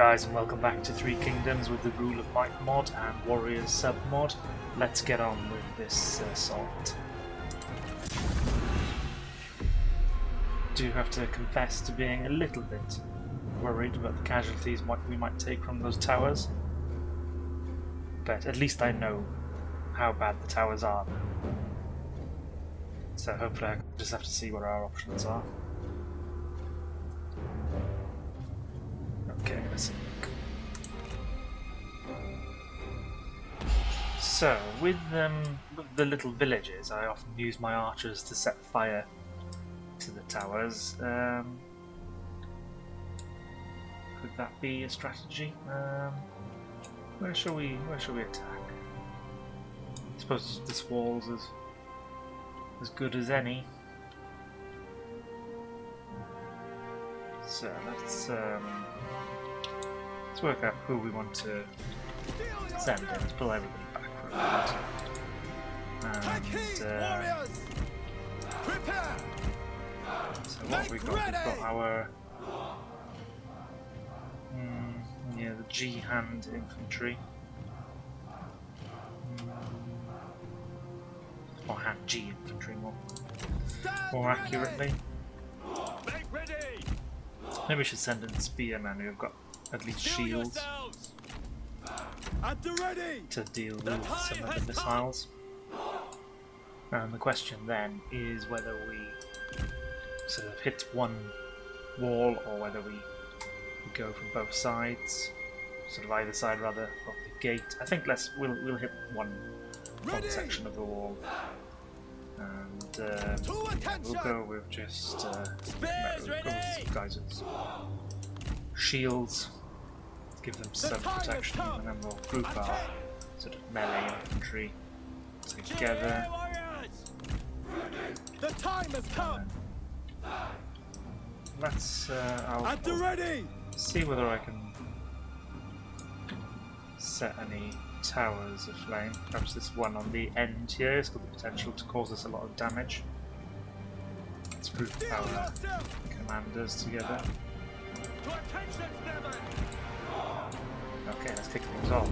guys, and welcome back to Three Kingdoms with the Rule of Might mod and Warriors sub mod. Let's get on with this assault. Do have to confess to being a little bit worried about the casualties we might take from those towers, but at least I know how bad the towers are. So hopefully I just have to see what our options are. Okay, let's see. So, with the little villages, I often use my archers to set fire to the towers. Could that be a strategy? Where shall we attack? I suppose this wall's as good as any. So let's work out who we want to send in. Let's pull everybody back for a moment. So what we've got our the G-hand infantry. Or hand G infantry more accurately. Maybe we should send in spearmen who've got at least shields to deal with some of the missiles. And the question then is whether we sort of hit one wall or whether we go from both sides, sort of either side rather of the gate. I think we'll hit one section of the wall, and we'll go with just guys with shields, give them some protection, and then we'll group our sort of melee infantry together. The time has come. I'll see whether I can set any towers aflame. Perhaps this one on the end here has got the potential to cause us a lot of damage. Let's group our commanders together. Okay, let's kick things off.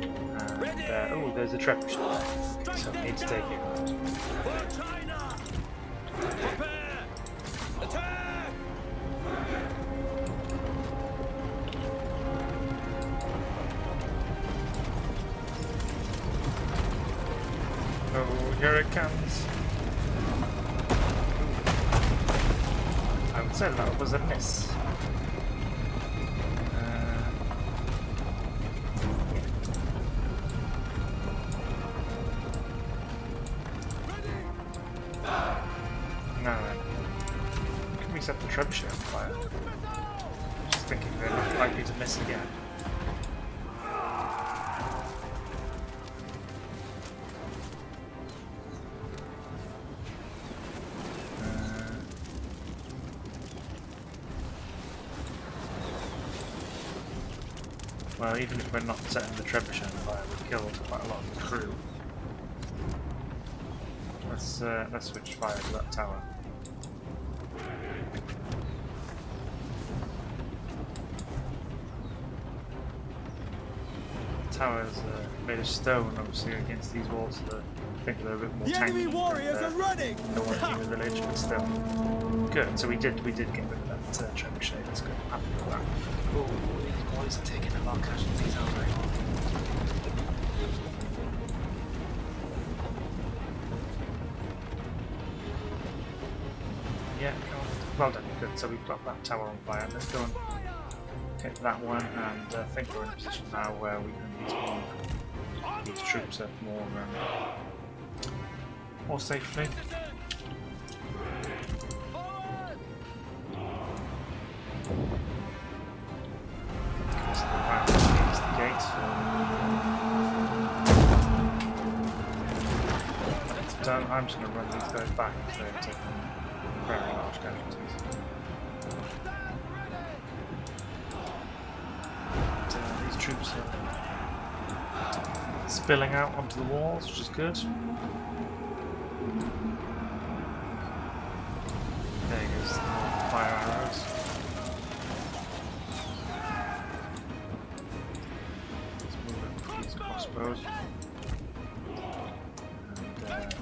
And, oh, there's a trebuchet there, so we need to take it. Attack! Oh, here it comes. I would say that was a miss. Set the trebuchet on fire. Just thinking they're not likely to miss again. Well, even if we're not setting the trebuchet on fire, we've killed quite a lot of the crew. Let's switch fire to that tower. Towers made of stone, obviously, against these walls, so I think they're a bit more tanky. The enemy warriors are running. The one in the village, but still good. So we did get rid of that trebuchet. That's good. Happy with that. Oh, these boys are taking a lot of casualties, aren't they? Yeah, well done. Good. So we've got that tower on fire. Let's go and hit that one, and I think we're in a position now where we can move these troops up more safely. So the round against the gate. That's done. I'm just going to run these guys back because they're taking very large casualties. These troops are spilling out onto the walls, which is good. There goes the fire arrows. crossbows. And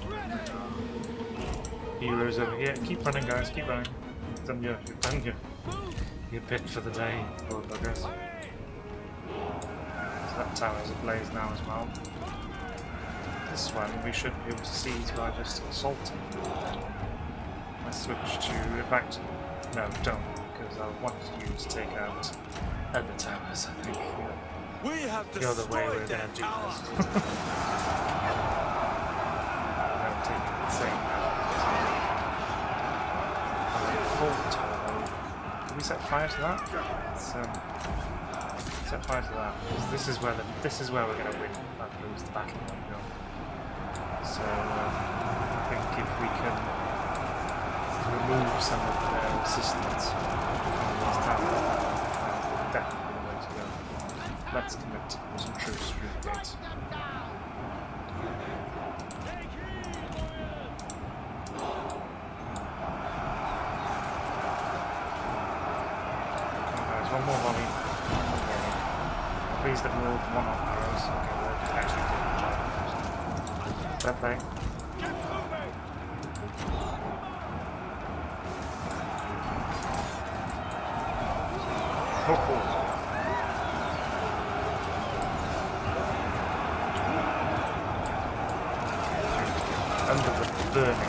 healers over here. Keep running, guys. Keep running. You've done your bit for the day, poor buggers. So that tower's ablaze now as well. This one we should be able to seize by just assaulting. Let's switch to, in fact, no, don't, because I want you to take out other towers, I think. We have The other way we're going to do tower. this. I'm taking the same full tower. Can we set fire to that? Let's, set fire to that. Because this is where we're going to win and lose the battle. So I think if we can remove some of their resistance from these towers, that's definitely the way to go. Let's commit some troops through the gates. Guys, one more volley. Please let me roll one off arrows. Okay, we're actually doing the job. Fair play. Oh. Under the burning gate.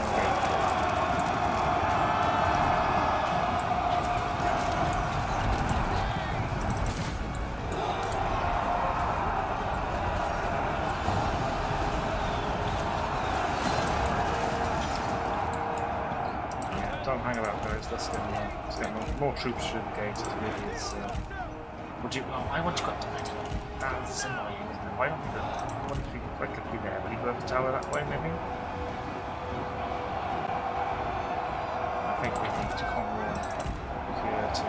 Don't hang about, guys. Let's get more troops through the gate. It really is. Would you? Oh, I want you got to make it. That's annoying, isn't it? Why don't we go? I wonder if we could quickly be there. Will you go up the tower that way, maybe? I think we need to come round here to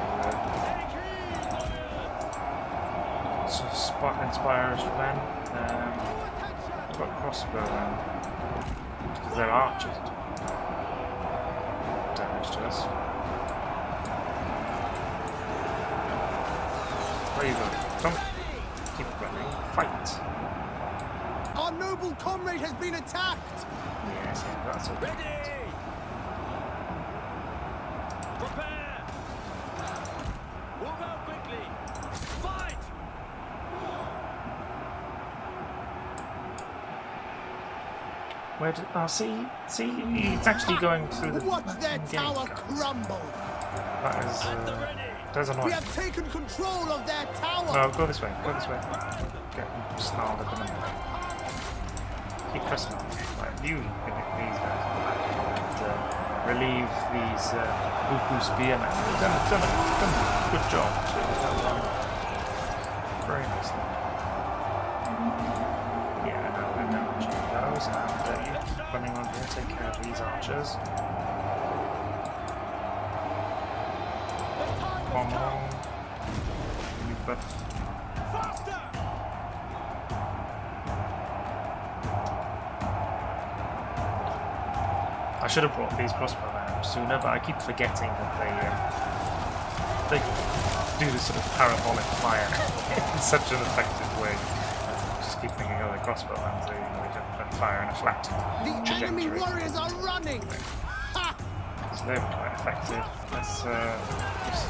inspire us then. We've got crossbowmen because they're archers. Damage to us. Where you going? Don't keep running. Fight. Our noble comrade has been attacked. Yes, that's okay. Ready. Prepare. Move out quickly. Fight. Where did? Oh, see, it's actually going through the. Watch their gate, tower guys. crumble. That is. That's We annoying. have taken control of their tower. No, go this way. Go this way. Get snarled at the minute. Keep pressing on. Right, you can hit these guys and relieve these Buku spearmen. You've done a good job. Very nicely. Yeah, I know what you those, and you running on here, take care of these archers. Rong. You buff. Faster. I should have brought these crossbowmen out sooner, but I keep forgetting that they do this sort of parabolic fire in such an effective way. I just keep thinking, oh, the crossbowmen, they can fire in a flat The enemy trajectory. warriors are running. Ha! So they're quite effective. Let's just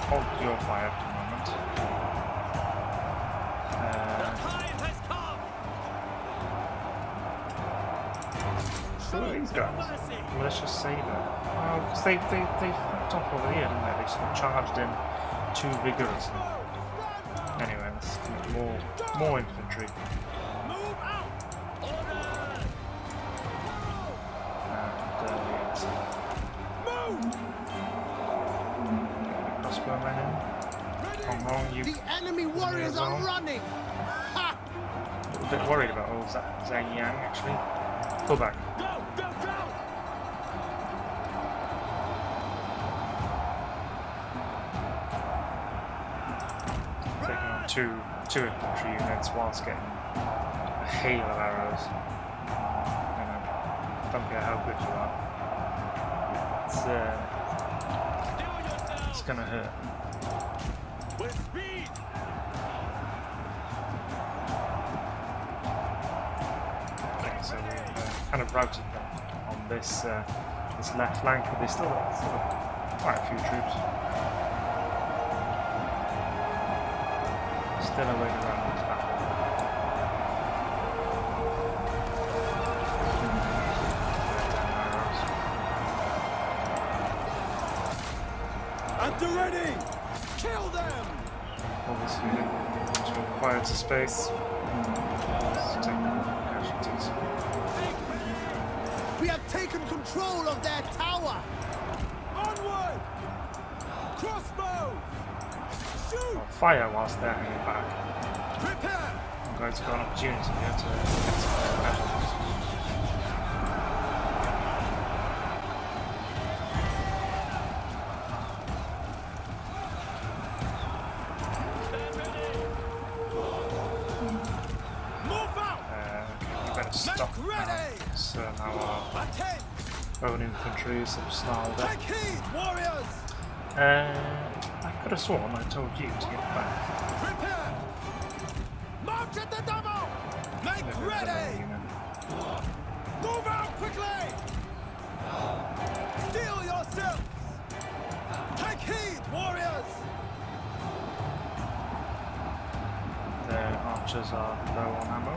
hold your fire for a moment. Time has come. So these guys, malicious saber. Oh, because they fucked off over here, didn't they? They sort of charged in too vigorously. Anyway, let's get more infantry. Move out. Order. And Move. crossbowmen in. Rong, you The enemy warriors are running. Ha! a little bit worried about all that Zhang Yang actually. Pull back. Go, go, go. Taking on two infantry units whilst getting a hail of arrows. Don't care how good you are. It's gonna hurt. With speed. So we've kind of routed them on this this left flank, but they still got quite a few troops. Still a way to run this battle. At the ready! Kill them! Obviously, to acquire to space. Let's take the casualties. We have taken control of their tower! Onward! Crossbow! Shoot! I'll fire whilst they're hanging back. Prepare! I'm going to get an opportunity here to get some casualties. Stop now. So now our own infantry is sort of snarled up. Take heed, warriors! I could have sworn I told you to get back. Prepare! March at the double! Make Maybe ready! Move out quickly! Steel yourselves! Take heed, warriors! The archers are low on ammo.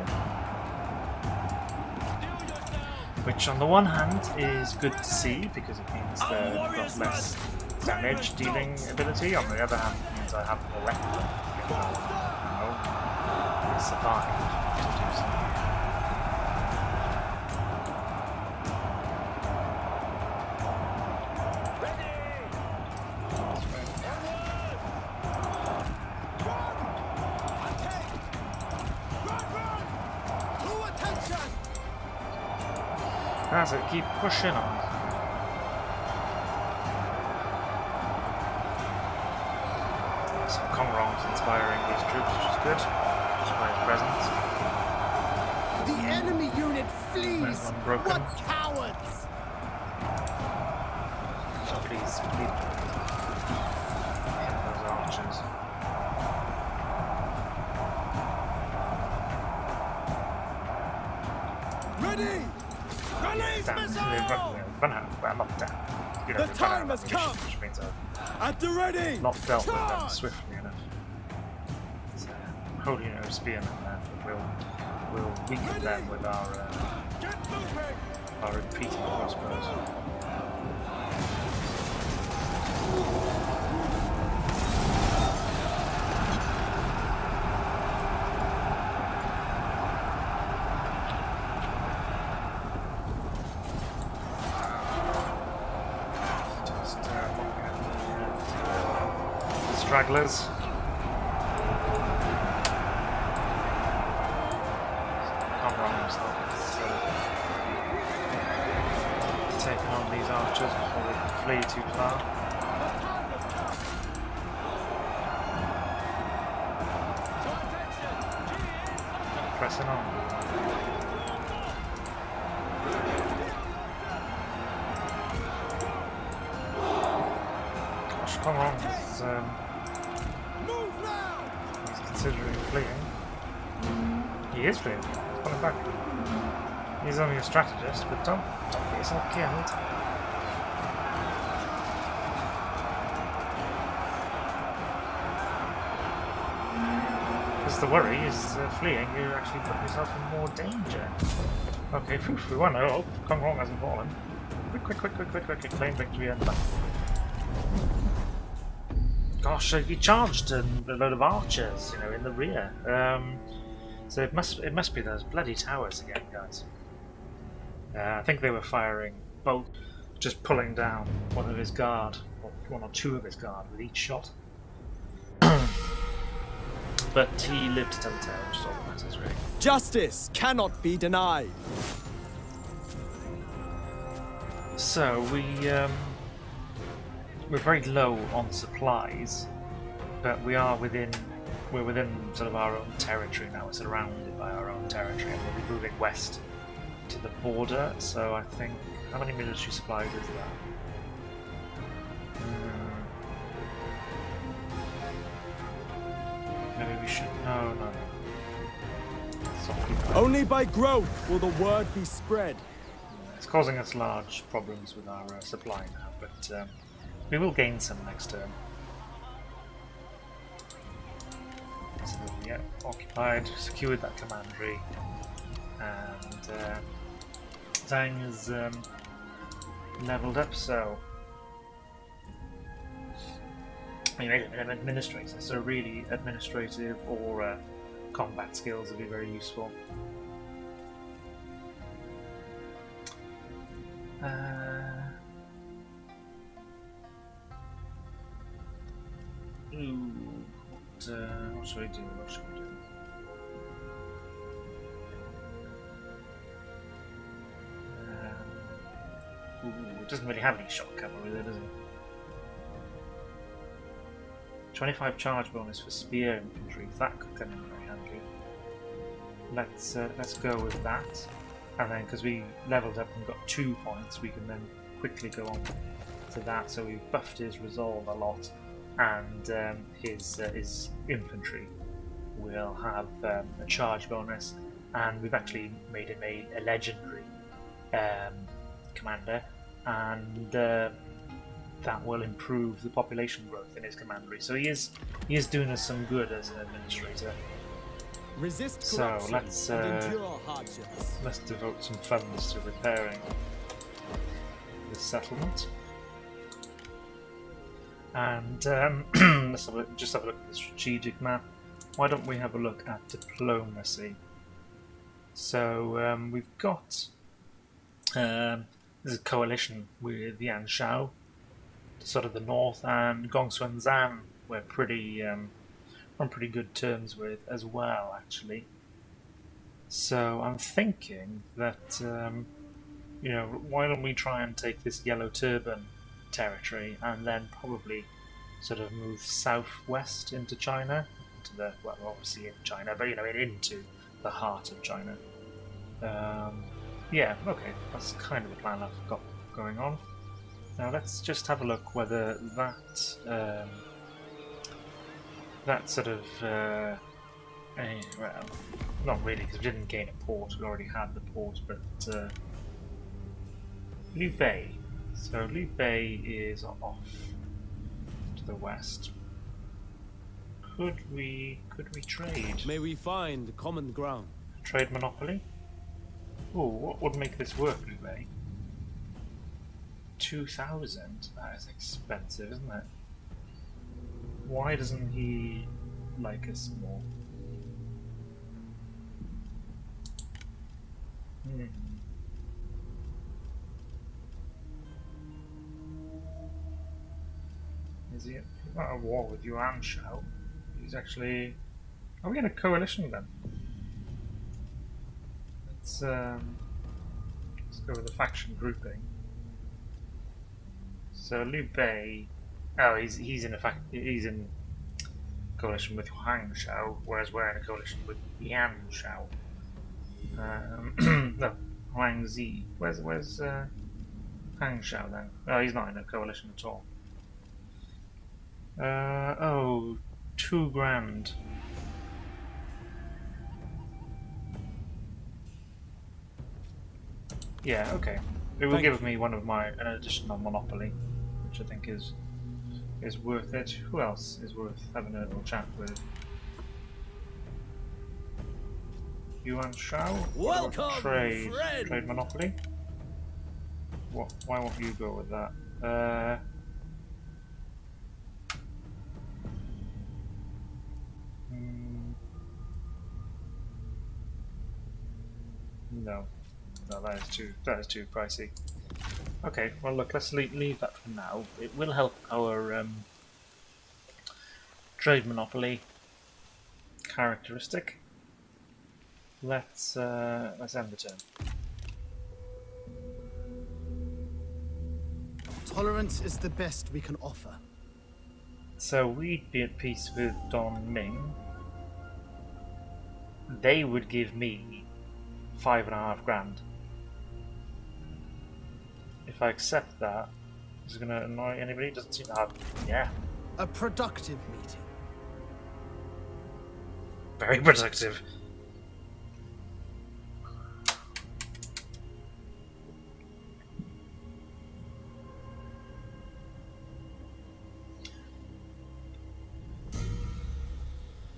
Which on the one hand is good to see because it means they've got less damage dealing ability. On the other hand it means I have more weapons to get ammo and survive to do something. As I keep pushing on. So Rong's inspiring these troops, which is good. Just by his presence. The enemy unit flees! There's one broken. What cowards! So please hit those archers. Ready! Release missile! Run out, well, not down. You know, The they've run time out has of come! ammunition, which means At the ready! I've not dealt with them Charge! swiftly enough. So, holding our spearmen there, we'll weaken them with Get moving! our repeating crossbows. Stragglers. Come wrong himself. Taking on these archers before they can flee too far. Pressing on. Gosh, come on. He's considering fleeing. He is fleeing. He's pulling back. He's only a strategist, but don't get yourself killed. Because the worry is fleeing, you actually put yourself in more danger. Okay, poof, we won. Oh, Kong Rong hasn't fallen. Quick, claim victory and back. Gosh, he charged a load of archers, you know, in the rear. So it must be those bloody towers again, guys. I think they were firing both, just pulling down one of his guard, or one or two of his guard with each shot. But he lived to tell the tale, which is all that matters, really. Justice cannot be denied. So we're very low on supplies, but we're within sort of our own territory now. We're surrounded by our own territory, and we'll be moving west to the border. So I think, how many military supplies is that? Maybe we should. No. Only by growth will the word be spread. It's causing us large problems with our supply now, but we will gain some next turn. So yeah, occupied, secured that commandery, and Zhang is leveled up, so he made an administrator, so really administrative or combat skills would be very useful. What should we do? What should we do? It doesn't really have any shock cavalry there, does it? 25 charge bonus for spear infantry. That could come in very handy. Let's go with that, and then because we leveled up and got 2 points, we can then quickly go on to that. So we've buffed his resolve a lot, and his infantry will have a charge bonus, and we've actually made him a legendary commander, and that will improve the population growth in his commandery. So he is doing us some good as an administrator. Resist So let's endure hardships. let's devote some funds to repairing this settlement. And let's just have a look at the strategic map. Why don't we have a look at diplomacy? So we've got this is a coalition with Yan Shao, sort of the north, and Gongsun Zan we're pretty on pretty good terms with as well, actually. So I'm thinking that why don't we try and take this Yellow Turban territory and then probably sort of move southwest into China, into the obviously in China, but into the heart of China. Yeah, okay, that's kind of the plan I've got going on. Now let's just have a look whether that sort of well, not really, because we didn't gain a port. We already had the port, but Liu Bei. So Liu Bei is off to the west. Could we trade? May we find common ground. Trade monopoly? Oh, what would make this work, Liu Bei? 2,000? That is expensive, isn't it? Why doesn't he like us more? Is he at a war with Yuan Shao? He's actually... Are we in a coalition then? Let's go with the faction grouping. So Liu Bei... Oh, he's in coalition with Huang Shao, whereas we're in a coalition with Yan Shao. No, Huang Zi. Where's Huang Shao then? Oh, he's not in a coalition at all. Oh, 2 grand. Yeah, okay. It will give me an additional monopoly, which I think is worth it. Who else is worth having a little chat with? Yuan Shao? Welcome, trade friend. monopoly? Why won't you go with that? No, that is too pricey. Okay, well look, let's leave that for now. It will help our trade monopoly characteristic. Let's end the turn. Tolerance is the best we can offer. So we'd be at peace with Don Ming. They would give me 5.5 grand. If I accept that, is it going to annoy anybody? Doesn't seem to have. Yeah. A productive meeting. Very productive.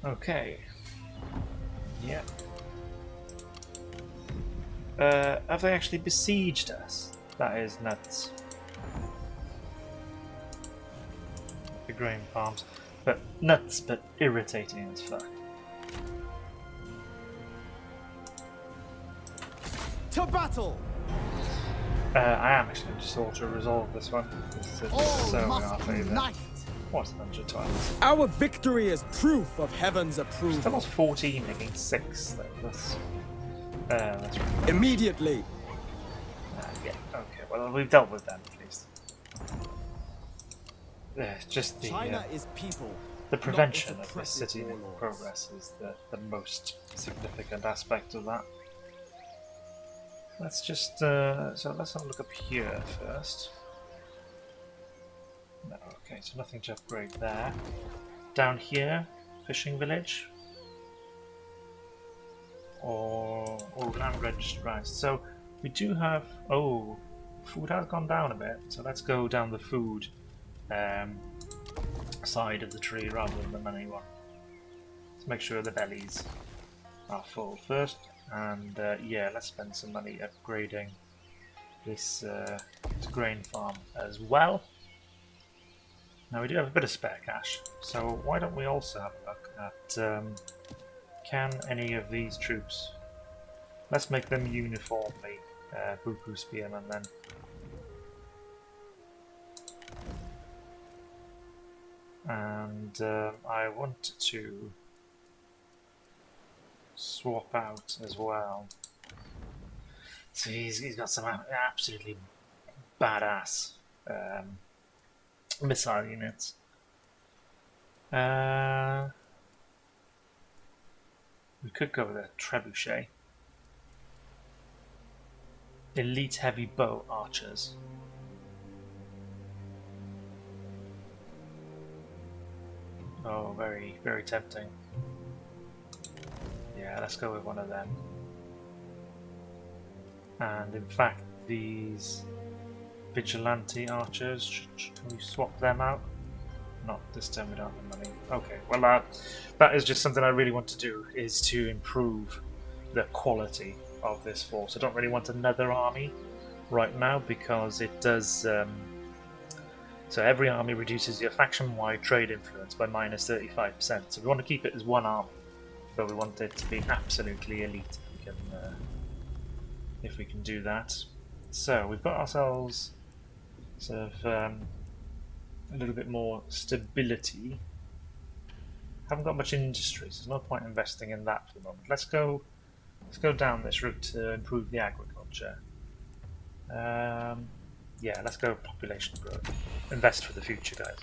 Okay. Yeah. Have they actually besieged us? That is nuts. The grain farms. But nuts, but irritating as fuck. To battle! I am actually just to resolve this one. This is All so in our must favour. unite! What's 100 times? Our victory is proof of heaven's Still approval. was 14 against 6 though. That's right. Immediately! Yeah, okay, well we've dealt with them at least. Just China is people. the not prevention its of this oppressive city warlords. progress is the most significant aspect of that. Let's just so let's have a look up here first. No, okay, so nothing to upgrade there. Down here, fishing village. Or land registered rice. So we do have food has gone down a bit, so let's go down the food side of the tree rather than the money one. Let's make sure the bellies are full first, and yeah, let's spend some money upgrading this grain farm as well. Now we do have a bit of spare cash, so why don't we also have a look at can any of these troops, let's make them uniformly Buku Spearmen then. And I want to swap out as well. So he's got some absolutely badass missile units. We could go with a trebuchet. Elite heavy bow archers. Oh, very, very tempting. Yeah, let's go with one of them. And in fact, these vigilante archers, can we swap them out? Not this time, we don't have the money. Okay, well that is just something I really want to do, is to improve the quality of this force. I don't really want another army right now because it does... so every army reduces your faction-wide trade influence by minus 35%. So we want to keep it as one army, but we want it to be absolutely elite if we can do that. So we've got ourselves sort of a little bit more stability. Haven't got much industry, so there's no point investing in that for the moment. Let's go down this route to improve the agriculture. Yeah, let's go population growth. Invest for the future, guys.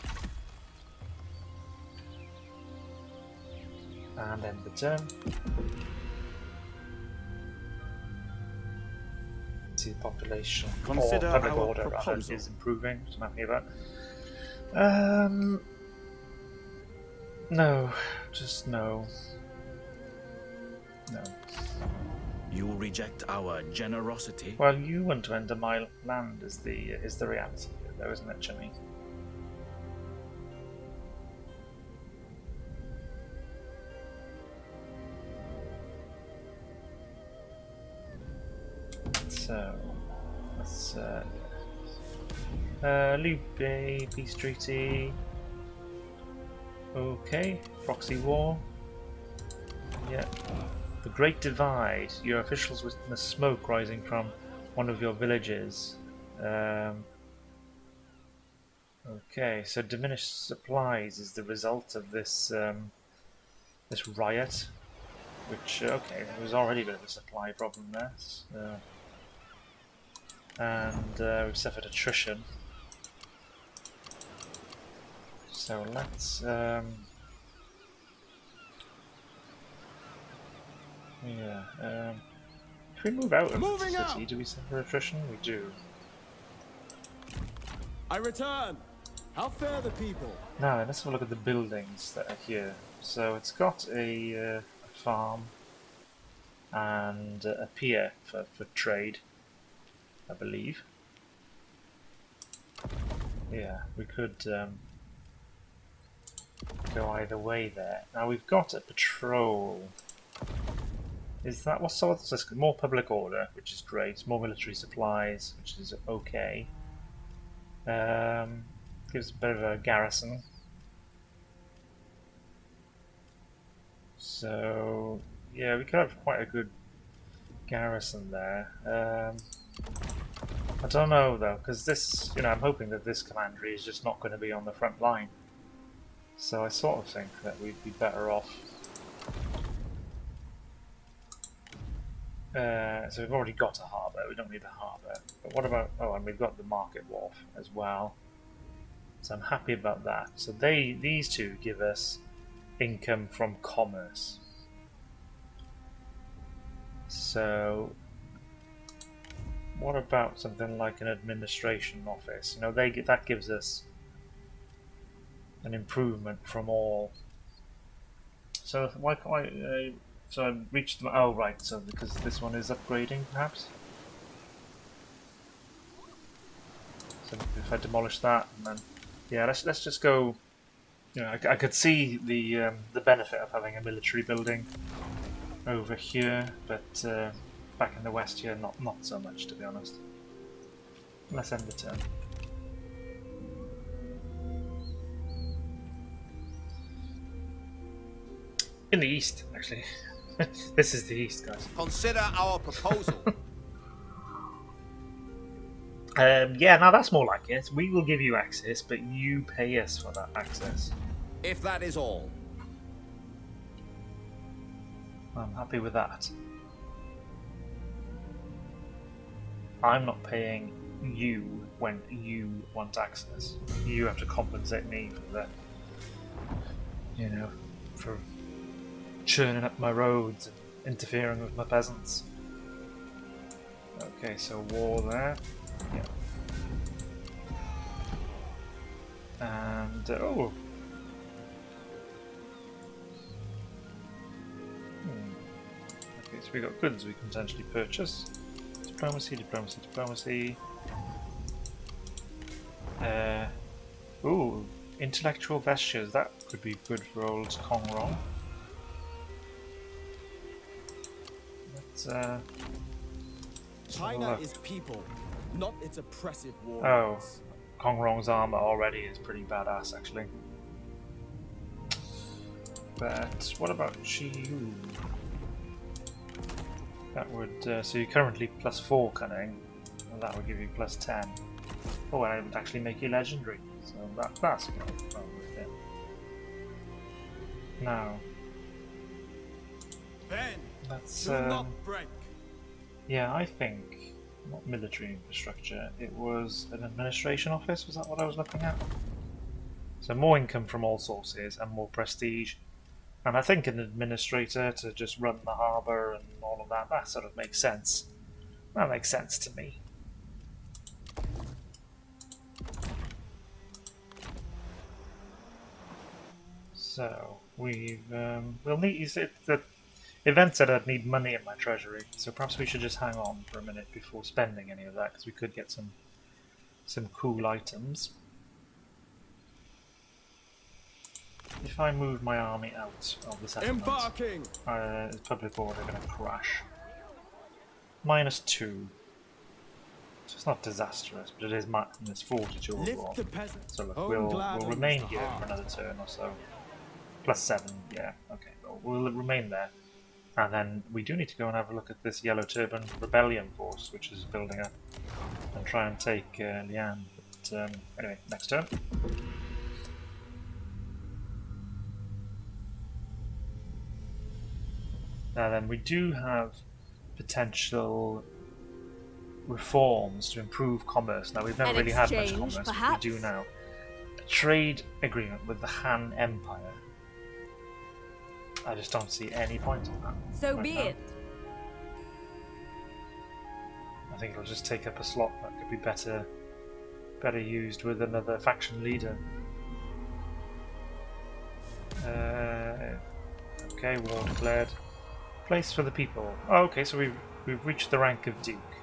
And end the turn. See the population, Consider or public our order rather, proposal. is improving, which I'm happy about. No, just no. No. You reject our generosity? Well, you want to enter my land is the reality, though, isn't it, Jimmy? So, let's Lupe, peace treaty. Okay, proxy war. Yeah. The Great Divide. Your officials witness smoke rising from one of your villages. Okay, so diminished supplies is the result of this this riot, which okay, there was already a bit of a supply problem there, and we've suffered attrition. So let's if we move out of the city, do we suffer attrition? We do. I return! How fare the people? Now let's have a look at the buildings that are here. So it's got a farm and a pier for trade, I believe. Yeah, we could go either way there. Now we've got a patrol. Is that what's this? More public order, which is great. More military supplies, which is okay. Gives a bit of a garrison. So yeah, we could have quite a good garrison there. I don't know though, because this, I'm hoping that this commandery is just not going to be on the front line. So I sort of think that we'd be better off. So we've already got a harbour, we don't need a harbour. But what about, oh, and we've got the market wharf as well. So I'm happy about that. So these two give us income from commerce. So what about something like an administration office? That gives us an improvement from all. So why can't I? So I reached them. Oh right. So because this one is upgrading, perhaps. So if I demolish that, and then yeah, let's just go. I could see the benefit of having a military building over here, but back in the west here, not so much, to be honest. Let's end the turn. In the east, actually. This is the east, guys. Consider our proposal. Yeah, now that's more like it. We will give you access, but you pay us for that access. If that is all. I'm happy with that. I'm not paying you when you want access. You have to compensate me for that. For churning up my roads and interfering with my peasants. Okay, so war there. Yeah. And oh. Okay, so we got goods we can potentially purchase. Diplomacy, diplomacy, diplomacy. Ooh, intellectual vestures. That could be good for old Rong. China is people, not its oppressive war. Oh, Rong's armor already is pretty badass, actually. But what about Yu? That would so you're currently +4 cunning, and that would give you +10. Oh, and it would actually make you legendary. So that's well worth it. Now, Ben, let's do not break. yeah, I think not military infrastructure. It was an administration office. Was that what I was looking at? So more income from all sources and more prestige. And I think an administrator to just run the harbour and all of that, that sort of makes sense. That makes sense to me. So, we'll need, you said the event said I'd need money in my treasury, so perhaps we should just hang on for a minute before spending any of that, because we could get some cool items. If I move my army out of the settlement, is public order going to crash? -2. So it's not disastrous, but it is minus 42 overall. So look, we'll remain here for another turn or so. +7, yeah, okay, well, we'll remain there. And then we do need to go and have a look at this Yellow Turban Rebellion force, which is building up, and try and take Lian. But anyway, next turn. Now then, we do have potential reforms to improve commerce. Now, we've never really had much commerce, but we do now. A trade agreement with the Han Empire. I just don't see any point in that. So be it. I think it'll just take up a slot that could be better used with another faction leader. Okay, war declared. Place for the people. Oh, okay, so we've reached the rank of Duke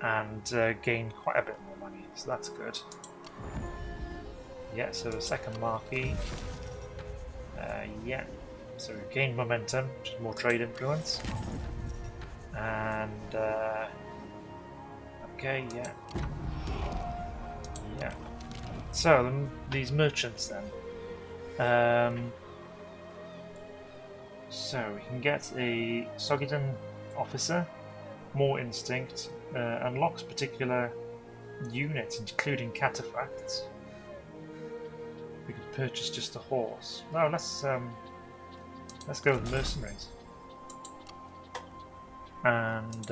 and gained quite a bit more money, so that's good. Yeah, so the second Marquis. Yeah. So we've gained momentum, which is more trade influence. And okay, yeah. Yeah. So these merchants then. So we can get a Sogidan officer, more instinct, unlocks particular units, including cataphracts. We could purchase just a horse. No, let's go with mercenaries. And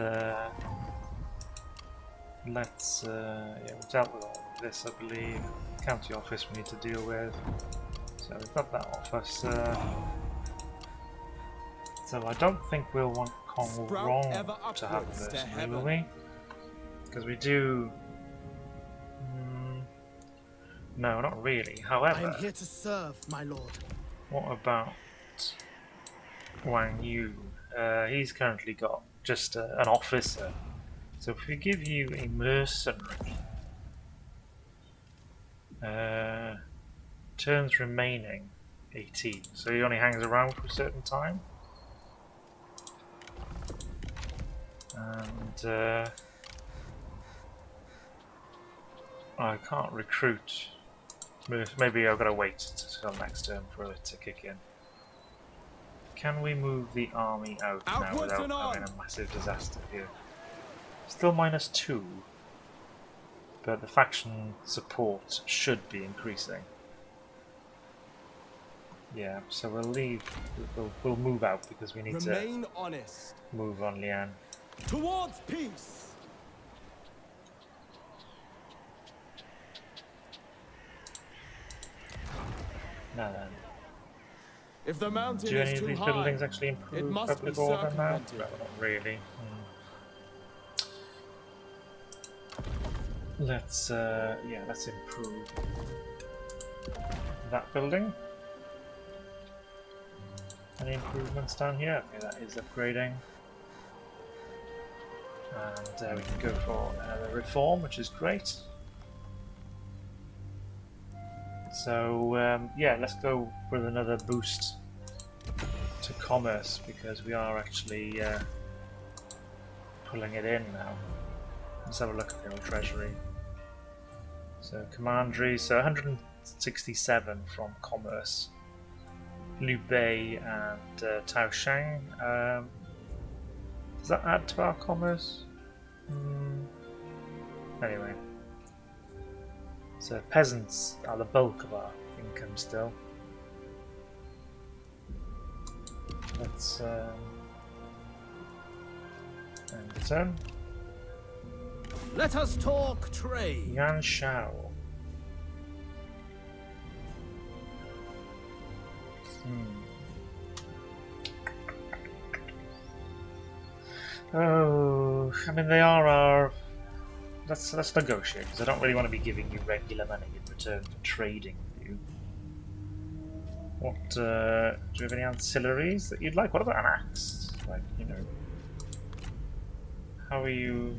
let's yeah, we've dealt with all of this, I believe. County office we need to deal with. So we've got that officer. So I don't think we'll want Kong Rong to have a mercenary, will we? Because we do. No, not really. However, I am here to serve, my lord. what about Wang Yu? He's currently got just an officer. So if we give you a mercenary, turns remaining 18. So he only hangs around for a certain time. And I can't recruit. Maybe I've got to wait until next turn for it to kick in. Can we move the army out now without having a massive disaster here? Still -2, but the faction support should be increasing. Yeah, so we'll leave. We'll move out because we need to honest. move on Lian. Towards peace. Now then. If the mountain Do any is of too these high, buildings actually it improve must public be order now? circumvented. No, not really. Let's yeah, let's improve that building. Any improvements down here? Okay, that is upgrading. And we can go for another reform, which is great. So yeah, let's go with another boost to commerce because we are actually pulling it in now. Let's have a look at the old treasury. So commandery, so 167 from commerce. Liu Bei and Tao Shang. Does that add to our commerce? Anyway. So peasants are the bulk of our income still. Let's end the turn. Let us talk trade. Yan Shao. Oh, I mean they are our. Let's negotiate because I don't really want to be giving you regular money in return for trading with you. What do you have any ancillaries that you'd like? What about an axe? Like, you know, how are you?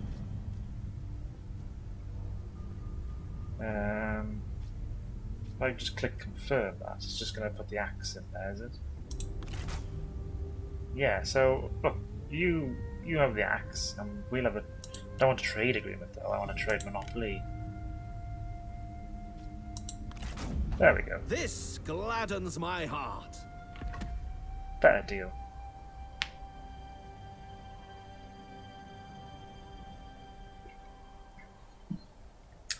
If I just click confirm that, it's just going to put the axe in there, is it? Yeah. So look, you have the axe, and we'll have a. I don't want a trade agreement though. I want a trade monopoly. There we go. This gladdens my heart. Better deal.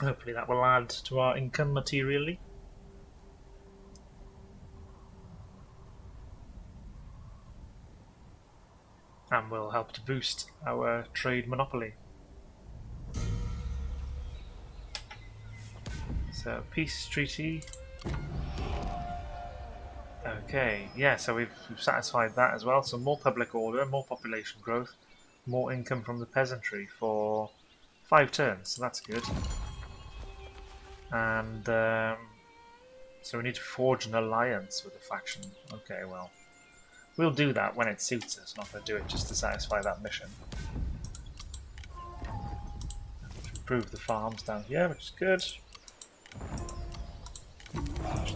Hopefully that will add to our income materially. And will help to boost our trade monopoly. So, peace treaty. Okay, yeah, so we've satisfied that as well. So more public order, more population growth, more income from the peasantry for 5 turns, so that's good. And so we need to forge an alliance with a faction. Okay, well, we'll do that when it suits us, not going to do it just to satisfy that mission. Improve the farms down here, which is good.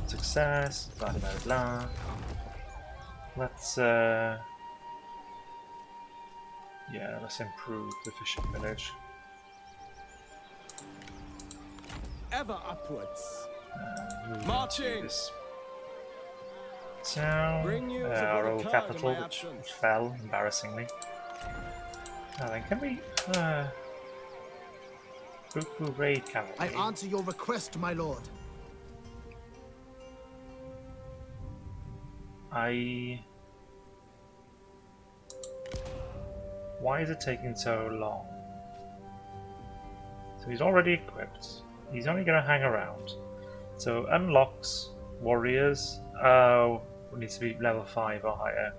Success, blah blah blah. let's yeah, let's improve the fishing village. Ever upwards. Move into Marching. this town, Bring news of our what old occurred in capital, my which absence. fell embarrassingly. Now then, can we Buku raid I cavalry? answer your request, my lord. Why is it taking so long? So he's already equipped. He's only going to hang around. So unlocks warriors. Oh, needs to be level 5 or higher.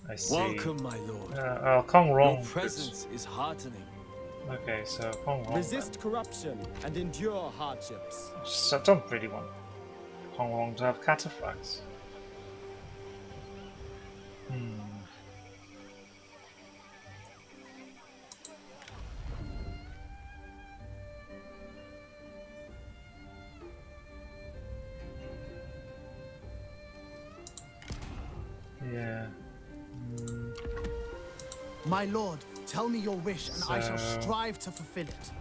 I see. Welcome, my lord. Oh, Kong Rong. Your presence is heartening. Okay, so Kong Rong. Resist corruption and endure hardships. So I don't really want Kong Rong to have cataphracts. Yeah. My lord, tell me your wish and I shall So- strive to fulfill it.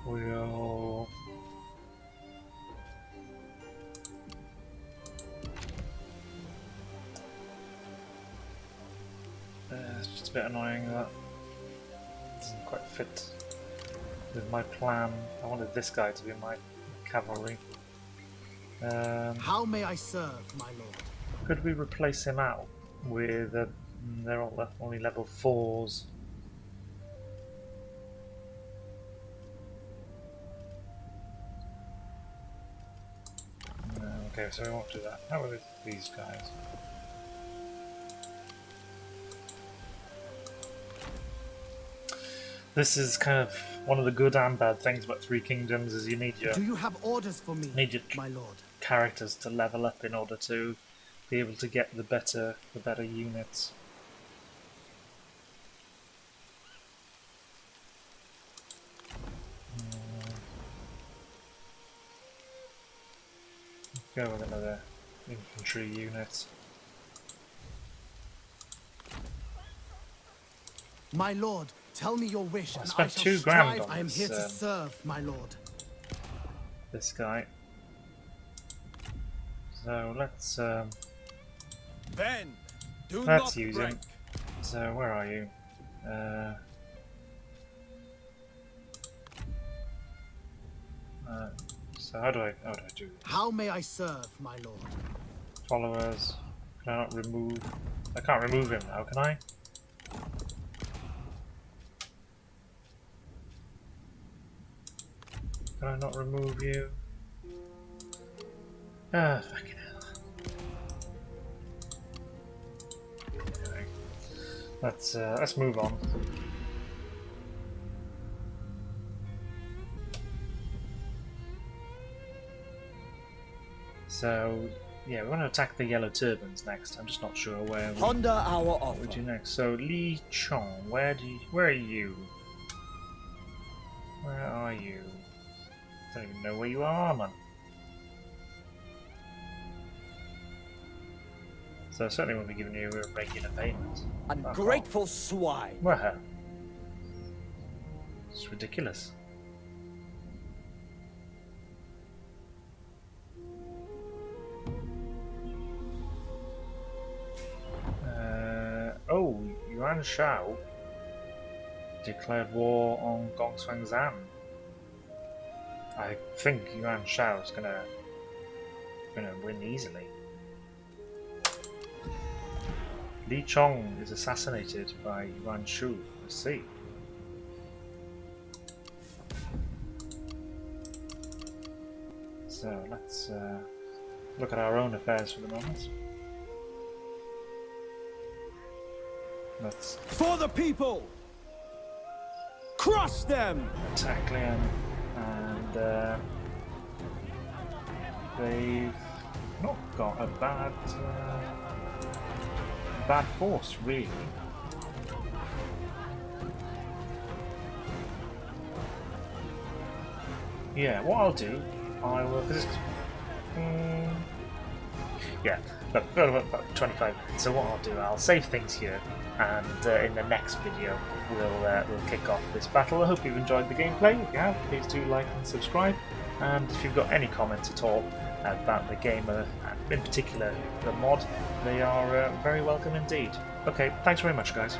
We'll... it's just a bit annoying that doesn't quite fit with my plan. I wanted this guy to be my cavalry. How may I serve, my lord? Could we replace him out with they're all only level 4s. No, okay, so we won't do that. How about these guys? This is kind of one of the good and bad things about Three Kingdoms is you need your Do you have orders for me, my lord? characters to level up in order to be able to get the better units. Go with another infantry unit. My lord, tell me your wish and I spent shall £2 grand strive. on I am this, here to serve, my lord. This guy. So let's Ben, do let's use him. So where are you? So how do I do this? How may I serve, my lord? Followers. Can I not remove? I can't remove him now, can I? Can I not remove you? Ah, fucking hell. Anyway, let's move on. So yeah, we want to attack the Yellow Turbans next. I'm just not sure where we Ponder our what offer. we do next. So Li Chong, where are you? Where are you? Don't even know where you are, man. So I certainly won't be giving you a regular payment. Ungrateful swine. Well, it's ridiculous. Oh, Yuan Shao declared war on Gongsuan. I think Yuan Shao is gonna win easily. Li Chong is assassinated by Yuan Shu. Let's see. So let's look at our own affairs for the moment. Let's For the people! Crush them! attack Liam, and they've not got a bad force, really. Yeah, what I'll do, I will. Yeah, about 25 minutes. So what I'll do, I'll save things here, and in the next video we'll kick off this battle. I hope you've enjoyed the gameplay. If you have, please do like and subscribe. And if you've got any comments at all about the game, and in particular the mod, they are very welcome indeed. Okay, thanks very much, guys.